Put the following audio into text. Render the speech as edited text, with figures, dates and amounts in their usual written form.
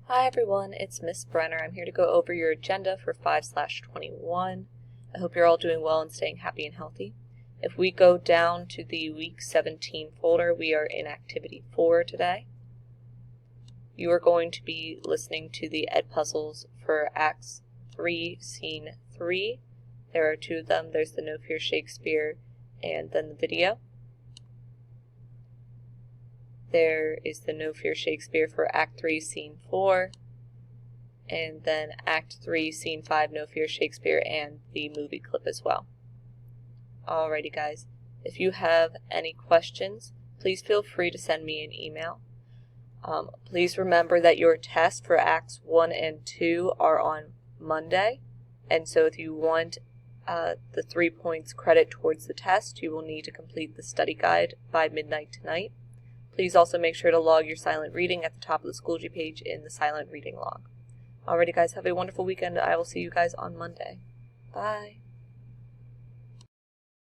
Hi everyone, it's Miss Brenner. I'm here to go over your agenda for 5/21. I hope you're all doing well and staying happy and healthy. If we go down to the week 17 folder, we are in activity 4 today. You are going to be listening to the Ed puzzles for Acts 3, Scene 3. There are 2 of them. There's the No Fear Shakespeare and then the video. There is the No Fear Shakespeare for Act 3, Scene 4, and then Act 3, Scene 5, No Fear Shakespeare, and the movie clip as well. Alrighty guys, if you have any questions, please feel free to send me an email. Please remember that your tests for Acts 1 and 2 are on Monday, and so if you want the 3 points credit towards the test, you will need to complete the study guide by midnight tonight. Please also make sure to log your silent reading at the top of the Schoology page in the silent reading log. Alrighty guys, have a wonderful weekend. I will see you guys on Monday. Bye.